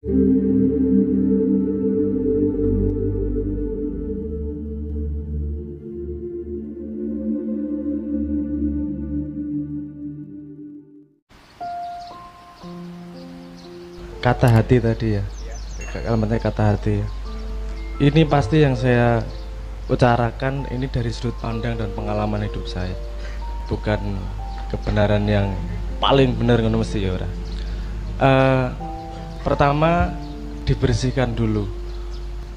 Kata hati tadi ya, kalimatnya kata hati ya. Ini pasti yang saya utarakan ini dari sudut pandang dan pengalaman hidup saya, bukan kebenaran yang paling benar ngono mesti ya ora. Pertama dibersihkan dulu.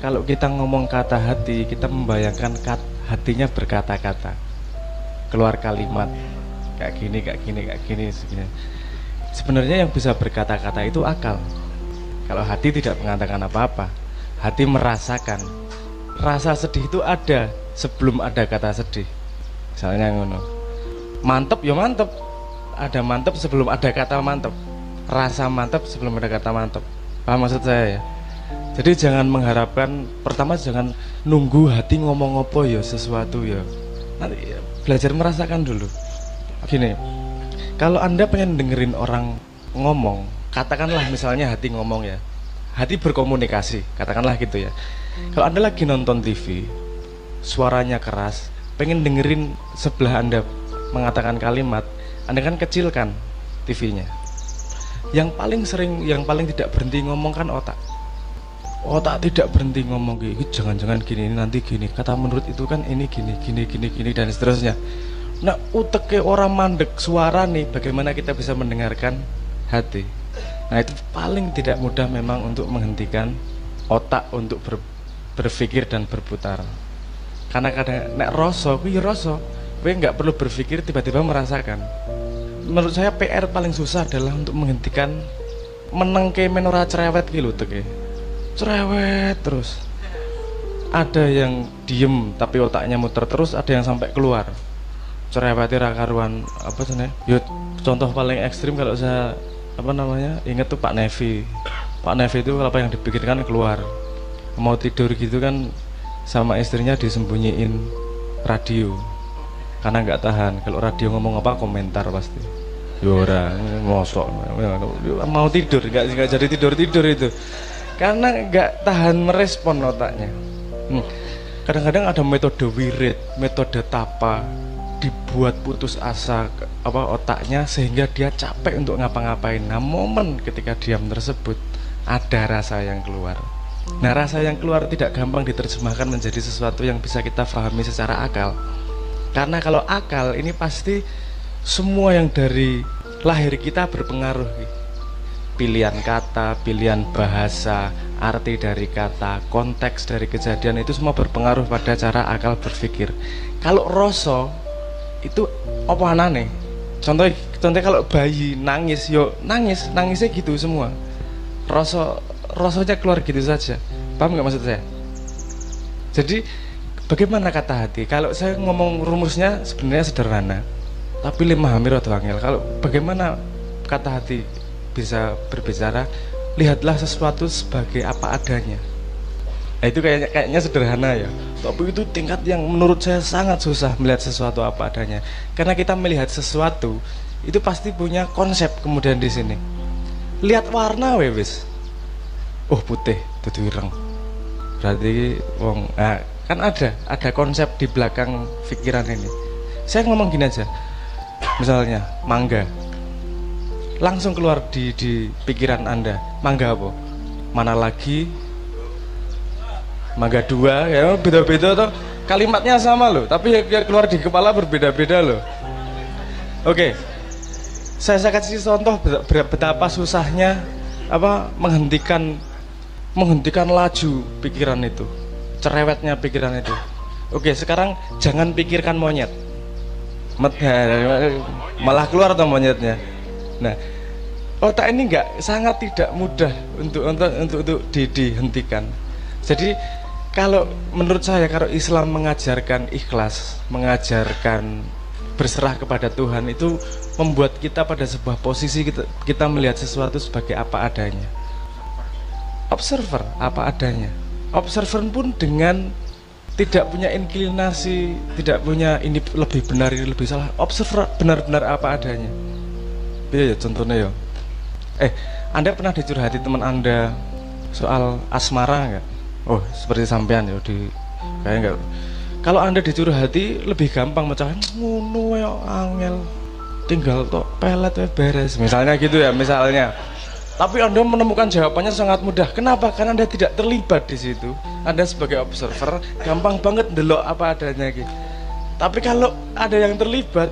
Kalau kita ngomong kata hati, kita membayangkan hatinya berkata-kata, keluar kalimat kayak gini, kayak gini, kayak gini. Sebenarnya yang bisa berkata-kata itu akal. Kalau hati tidak mengatakan apa-apa, hati merasakan. Rasa sedih itu ada sebelum ada kata sedih. Misalnya ngono. Mantep ya mantep. Ada mantep sebelum ada kata mantep. Rasa mantep sebelum ada kata mantep. Paham maksud saya ya? Jadi jangan mengharapkan, pertama jangan nunggu hati ngomong apa ya sesuatu ya. Nanti ya, belajar merasakan dulu. Gini, kalau Anda pengen dengerin orang ngomong, katakanlah misalnya hati ngomong ya, hati berkomunikasi, katakanlah gitu ya. Kalau Anda lagi nonton TV, suaranya keras, pengen dengerin sebelah Anda mengatakan kalimat, Anda kan kecilkan TV-nya. Yang paling sering, yang paling tidak berhenti ngomong kan otak. Otak tidak berhenti ngomong, jangan-jangan gini, nanti gini, kata menurut itu kan ini gini, gini, dan seterusnya. Nah, uteknya orang mandek suara nih, bagaimana kita bisa mendengarkan hati? Nah, itu paling tidak mudah memang untuk menghentikan otak untuk berpikir dan berputar. Karena kadang nek rasa, kuwi rasa, kowe nggak perlu berpikir, tiba-tiba merasakan. Menurut saya PR paling susah adalah untuk menghentikan menengke menora cerewet ki lho teke. Cerewet terus. Ada yang diem tapi otaknya muter terus, ada yang sampai keluar. Cerewetnya rakaruan apa sih? Yuk, contoh paling ekstrim kalau saya ingat tuh Pak Nevi. Pak Nevi itu apa yang dipikirkan keluar. Mau tidur gitu kan sama istrinya disembunyiin radio karena nggak tahan kalau radio ngomong apa komentar pasti. Yora mosok mau tidur nggak jadi tidur itu karena nggak tahan merespon otaknya. Kadang-kadang ada metode wirid, metode tapa, dibuat putus asa otaknya sehingga dia capek untuk ngapa-ngapain. Nah, momen ketika diam tersebut ada rasa yang keluar. Nah, rasa yang keluar tidak gampang diterjemahkan menjadi sesuatu yang bisa kita pahami secara akal. Karena kalau akal ini pasti semua yang dari lahir kita berpengaruh. Pilihan kata, pilihan bahasa, arti dari kata, konteks dari kejadian itu semua berpengaruh pada cara akal berpikir. Kalau rasa itu apa anane? Contohnya kalau bayi nangis, nangisnya gitu semua. Rasanya keluar gitu saja. Paham nggak maksud saya? Jadi bagaimana kata hati? Kalau saya ngomong rumusnya sebenarnya sederhana, tapi memahami rada angel. Kalau bagaimana kata hati bisa berbicara? Lihatlah sesuatu sebagai apa adanya. Nah, itu kayaknya sederhana ya, tapi itu tingkat yang menurut saya sangat susah melihat sesuatu apa adanya. Karena kita melihat sesuatu itu pasti punya konsep kemudian di sini. Lihat warna wis. Oh, putih, dudu ireng. Berarti kan ada konsep di belakang pikiran ini. Saya ngomong gini aja. Misalnya mangga. Langsung keluar di pikiran Anda. Mangga apa? Mana lagi? Mangga 2 ya, beda-beda toh, kalimatnya sama loh, tapi ya keluar di kepala berbeda-beda loh. Oke, saya kasih contoh betapa susahnya menghentikan laju pikiran itu, cerewetnya pikiran itu. Oke, sekarang jangan pikirkan monyet, malah keluar tuh monyetnya. Nah, otak ini sangat tidak mudah untuk dihentikan. Jadi kalau menurut saya, kalau Islam mengajarkan ikhlas, mengajarkan berserah kepada Tuhan, itu membuat kita pada sebuah posisi kita melihat sesuatu sebagai apa adanya. Observer apa adanya. Observer pun dengan tidak punya inklinasi, tidak punya ini lebih benar, ini lebih salah. Observer benar-benar apa adanya. Ya contohnya ya. Anda pernah dicurhati teman Anda, soal asmara enggak? Oh, seperti sampean ya di kayak enggak. Kalau Anda dicurhati lebih gampang mecahin ngono ya angel. Tinggal tok pelet beres. Misalnya gitu ya, misalnya. Tapi Anda menemukan jawabannya sangat mudah. Kenapa? Karena Anda tidak terlibat di situ. Anda sebagai observer gampang banget ndelok apa adanya gitu. Tapi kalau ada yang terlibat,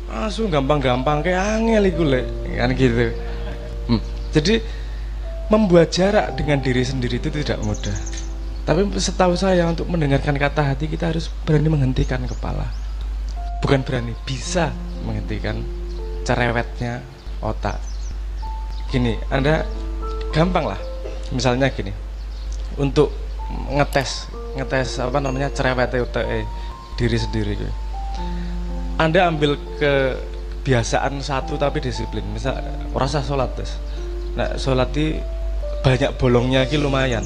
langsung gampang-gampang kayak angel iku lek, kan gitu. Jadi membuat jarak dengan diri sendiri itu tidak mudah. Tapi setahu saya untuk mendengarkan kata hati kita harus berani menghentikan kepala. Bukan berani, bisa menghentikan cerewetnya otak. Gini, Anda gampang lah. Misalnya gini, untuk ngetes apa namanya cerewetnya otak diri sendiri gitu. Anda ambil kebiasaan satu tapi disiplin. Misal rasa sholat terus. Nah, sholat di banyak bolongnya ki lumayan.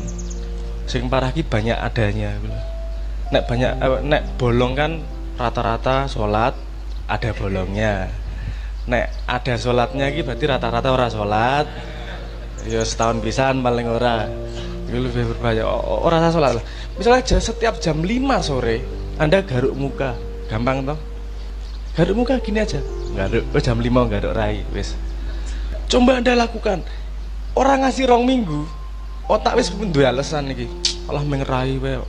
Sing parah ki banyak adanya gitu. Nek bolong kan rata-rata sholat ada bolongnya. Nek ada sholatnya ki berarti rata-rata ora sholat. Ya setahun pisan paling ora. Itu lebih berbahaya. Ora sholat lah. Misalnya setiap jam 5 sore Anda garuk muka, gampang toh? Garuk muka gini aja. Garuk jam 5 garuk rai wis. Coba Anda lakukan. Orang ngasih rong minggu, otak wis duwe alasan iki. Allah mengerai wae.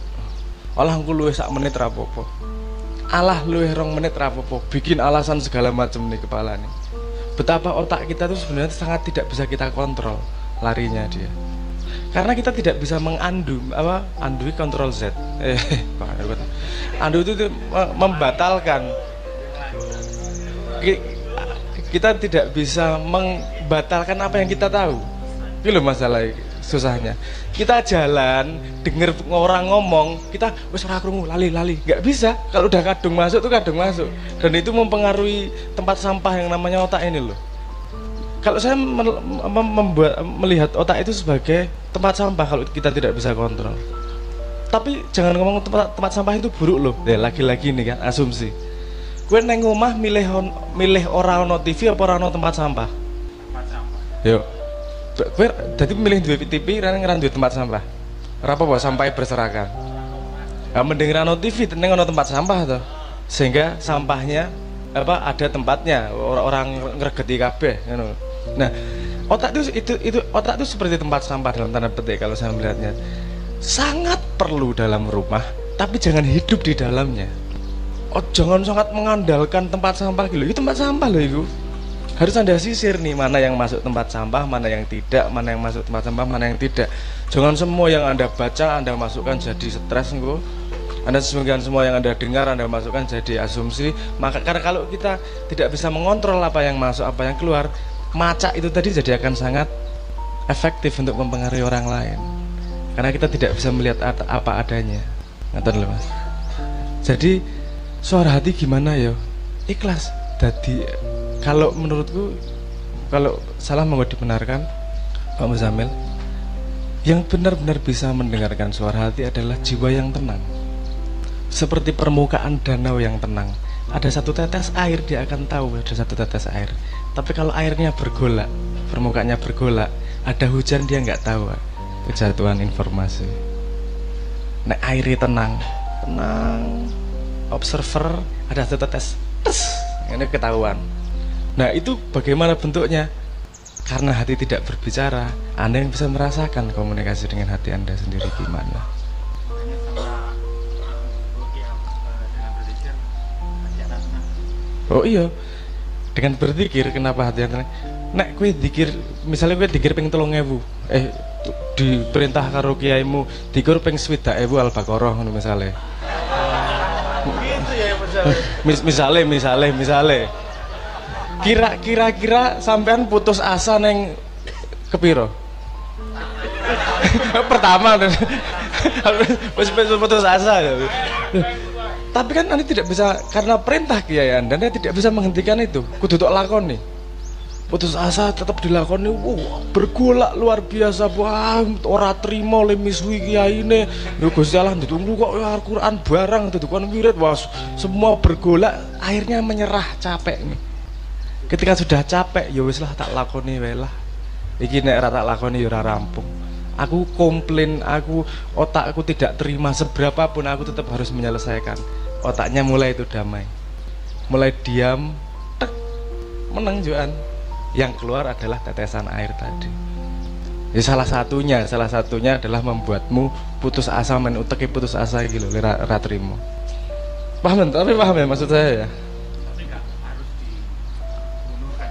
Allah engko luwih sak menit ra apa-apa. Allah luwih rong menit ra apa-apa. Bikin alasan segala macam nih kepala nih. Betapa otak kita tuh sebenarnya sangat tidak bisa kita kontrol larinya dia. Karena kita tidak bisa mengandu kontrol Z. Andu itu membatalkan. Kita tidak bisa membatalkan apa yang kita tahu. Itu loh masalah susahnya. Kita jalan, denger orang ngomong, kita wis ora krungu, lali, nggak bisa. Kalau udah kadung masuk tuh kadung masuk, dan itu mempengaruhi tempat sampah yang namanya otak ini loh. Kalau saya melihat otak itu sebagai tempat sampah kalau kita tidak bisa kontrol. Tapi jangan ngomong tempat sampah itu buruk loh. Ya lagi-lagi nih kan asumsi. Gue neng omah milih ora ono TV apa ora ono tempat sampah? Tempat sampah. Yo. Gue jadi milih duwe TV nang duwe tempat sampah. Ora apa-apa sampai berserakan. Mending ono TV neng ono tempat sampah tuh. Sehingga sampahnya ada tempatnya, orang ngregeti kabeh ngono. Nah, otak itu otak itu seperti tempat sampah dalam tanda petik kalau saya melihatnya. Sangat perlu dalam rumah, tapi jangan hidup di dalamnya. Jangan sangat mengandalkan tempat sampah gitu. Itu tempat sampah loh itu. Harus Anda sisir nih mana yang masuk tempat sampah, mana yang tidak, mana yang masuk tempat sampah, mana yang tidak. Jangan semua yang Anda baca Anda masukkan jadi stres engko. Anda sebagian semua yang Anda dengar Anda masukkan jadi asumsi. Maka karena kalau kita tidak bisa mengontrol apa yang masuk, apa yang keluar, macak itu tadi jadi akan sangat efektif untuk mempengaruhi orang lain. Karena kita tidak bisa melihat apa adanya. Ngerti lho Mas. Jadi suara hati gimana ya? Ikhlas. Jadi kalau menurutku, kalau salah mau dibenarkan Pak Muzamil, yang benar-benar bisa mendengarkan suara hati adalah jiwa yang tenang. Seperti permukaan danau yang tenang. Ada satu tetes air dia akan tahu ada satu tetes air. Tapi kalau airnya bergolak, permukaannya bergolak, ada hujan dia nggak tahu kejatuhan informasi. Nah airnya tenang, observer ada satu tetes, ini ketahuan. Nah itu bagaimana bentuknya? Karena hati tidak berbicara, Anda yang bisa merasakan komunikasi dengan hati Anda sendiri gimana. Oh iya, dengan berzikir kenapa hati Anda? Nek kue dikir, misalnya kue dikir ping 3.000, diperintah karo kiaimu dikir ping 60.000 Al-Baqarah ngono misale. Gitu ya misale. Kira-kira sampean putus asa neng kepiro? Pertama putus asa ya. Tapi kan Anda tidak bisa, karena perintah kiai Anda tidak bisa menghentikan itu. Kudu tok lakoni. Putus asa tetap dilakoni, bergolak luar biasa, ora trimo le misui kiyaine. Lho Gusti Allah ditunggu kok Al-Qur'an barang dudukon wirid, semua bergolak, akhirnya menyerah, capek nih. Ketika sudah capek, ya wis lah tak lakoni wae lah. Iki nek ora tak lakoni ya ora rampung. Aku komplain, otakku tidak terima, seberapapun aku tetap harus menyelesaikan. Otaknya mulai itu damai, mulai diam, tek, menang juan. Yang keluar adalah tetesan air tadi. Ya, salah satunya adalah membuatmu putus asa, menuteki putus asa gitu, ratrimo. Paham? Tapi paham ya maksud saya ya? Tapi nggak harus dibunuhkan.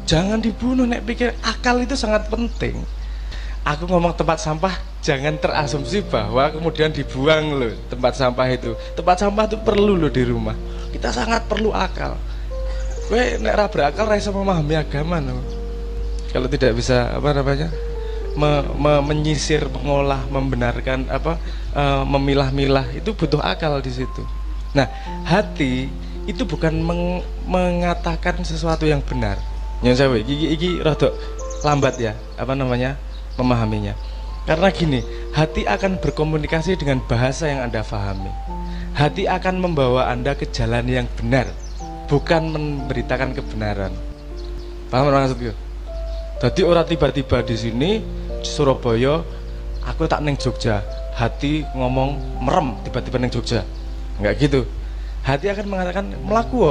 Jangan dibunuh, nek pikir akal itu sangat penting. Aku ngomong tempat sampah, jangan terasumsi bahwa kemudian dibuang loh tempat sampah itu. Tempat sampah itu perlu loh di rumah. Kita sangat perlu akal. Gue nek ra berakal ra iso memahami agama loh. Kalau tidak bisa menyisir, mengolah, membenarkan memilah-milah, itu butuh akal di situ. Nah, hati itu bukan mengatakan sesuatu yang benar. Yang saya iki rada lambat ya, memahaminya. Karena gini, hati akan berkomunikasi dengan bahasa yang Anda pahami. Hati akan membawa Anda ke jalan yang benar, bukan memberitakan kebenaran. Paham maksudku? Jadi orang tiba-tiba di sini Surabaya, aku tak neng Jogja, hati ngomong merem tiba-tiba neng Jogja. Enggak gitu. Hati akan mengatakan melaku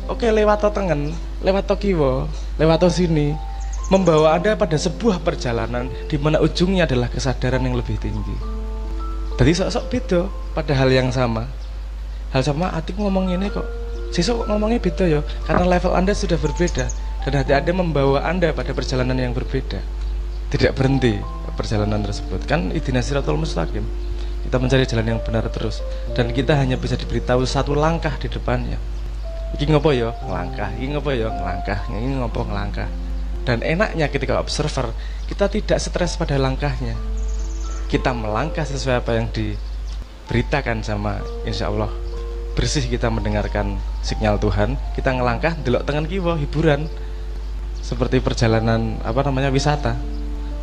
oke, lewat to tengen, lewat to kiwa, lewat to sini. Membawa Anda pada sebuah perjalanan di mana ujungnya adalah kesadaran yang lebih tinggi. Jadi sok-sok beda pada hal yang sama. Hal sama hati ngomong ini kok, sesuk ngomongnya beda ya, karena level Anda sudah berbeda dan hati Anda membawa Anda pada perjalanan yang berbeda. Tidak berhenti perjalanan tersebut. Kan ihdinas siratal mustaqim. Kita mencari jalan yang benar terus dan kita hanya bisa diberitahu satu langkah di depannya. Iki ngopo ya? Ngelangkah. Iki ngopo ya? Ngelangkah. Iki ngopo ngelangkah. Dan enaknya ketika observer, kita tidak stres pada langkahnya. Kita melangkah sesuai apa yang diberitakan sama insya Allah. Bersih kita mendengarkan sinyal Tuhan. Kita ngelangkah, delok tengen kiwa, hiburan. Seperti perjalanan wisata.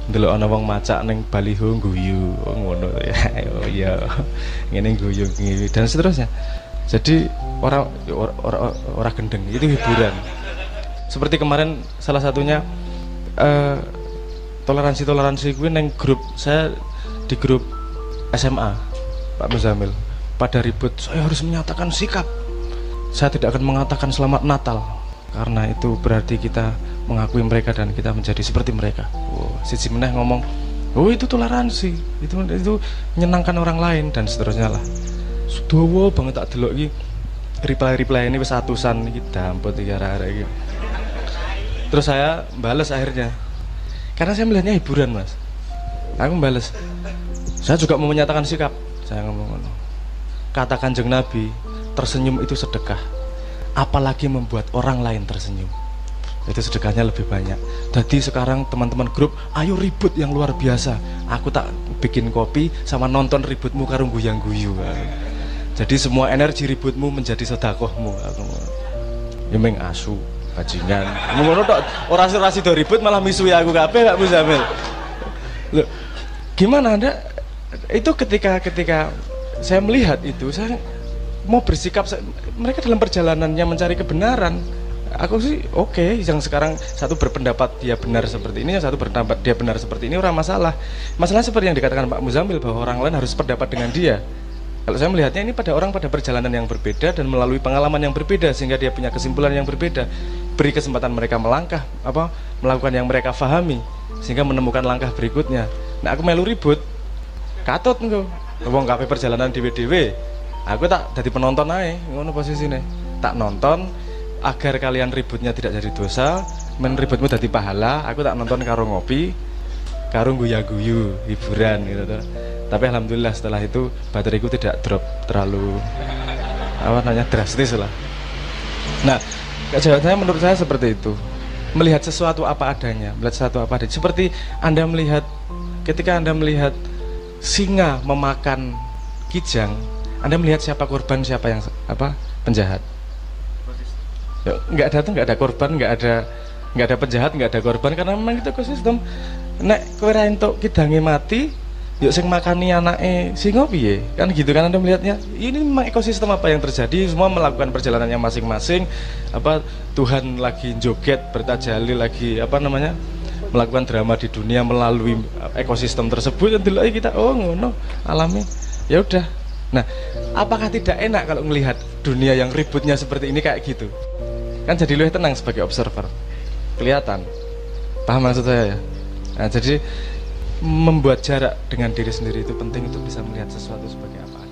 Delok ana wong macak ning baliho guyu, ngono ya. Oh iya. Ngene guyu dan seterusnya. Jadi orang gendeng itu hiburan. Seperti kemarin salah satunya toleransi gue neng grup saya, di grup SMA Pak Muzamil, pada ribut saya harus menyatakan sikap, saya tidak akan mengatakan selamat Natal karena itu berarti kita mengakui mereka dan kita menjadi seperti mereka. Siji meneh ngomong itu toleransi, itu menyenangkan orang lain dan seterusnya lah. Sudowo banget tak delok iki reply ini wis atusan iki dampot iki arek-arek iki. Terus saya balas akhirnya, karena saya melihatnya hiburan mas. Aku balas, saya juga mau menyatakan sikap. Saya ngomong, kata Kanjeng Nabi, tersenyum itu sedekah, apalagi membuat orang lain tersenyum, itu sedekahnya lebih banyak. Jadi sekarang teman-teman grup, ayo ribut yang luar biasa. Aku tak bikin kopi sama nonton ributmu karo guyang-guyu. Jadi semua energi ributmu menjadi sedekahmu. Aku yemeng asu bajingan. Ngono tok, orasi do ribut malah misui aku kabeh Pak Muzamil. Loh, gimana Anda? Itu ketika saya melihat itu, saya mau bersikap, mereka dalam perjalanannya mencari kebenaran. Aku sih oke, yang sekarang satu berpendapat dia benar seperti ini, yang satu berpendapat dia benar seperti ini, orang masalah. Masalah seperti yang dikatakan Pak Muzamil bahwa orang lain harus pendapat dengan dia. Kalau saya melihatnya ini pada perjalanan yang berbeda dan melalui pengalaman yang berbeda sehingga dia punya kesimpulan yang berbeda. Beri kesempatan mereka melangkah, melakukan yang mereka fahami sehingga menemukan langkah berikutnya. Nah aku melu ribut, katut engko. Wong kabeh perjalanan dhewe-dhewe. Aku tak jadi penonton ae, ngono posisine. Tak nonton agar kalian ributnya tidak jadi dosa, ributmu jadi pahala. Aku tak nonton karo ngopi, karo guya-guyu, hiburan gitu tuh. Tapi alhamdulillah setelah itu bateraiku tidak drop terlalu drastis lah. Nah, jawabannya menurut saya seperti itu. Melihat sesuatu apa adanya, seperti Anda melihat ketika Anda melihat singa memakan kijang, Anda melihat siapa korban, siapa yang penjahat. Nggak ada korban, nggak ada penjahat, nggak ada korban karena memang itu ekosistem. Nek kowe ra entuk kidange mati, yuk sing makani anake singa piye? Kan gitu kan Anda melihatnya. Ini memang ekosistem apa yang terjadi, semua melakukan perjalanannya masing-masing. Tuhan lagi joget, bertajali lagi melakukan drama di dunia melalui ekosistem tersebut, yang delok kita oh ngono alami. Ya udah. Nah, apakah tidak enak kalau melihat dunia yang ributnya seperti ini kayak gitu? Kan jadi lebih tenang sebagai observer. Kelihatan. Paham maksud saya ya? Nah, jadi membuat jarak dengan diri sendiri itu penting untuk bisa melihat sesuatu sebagai apa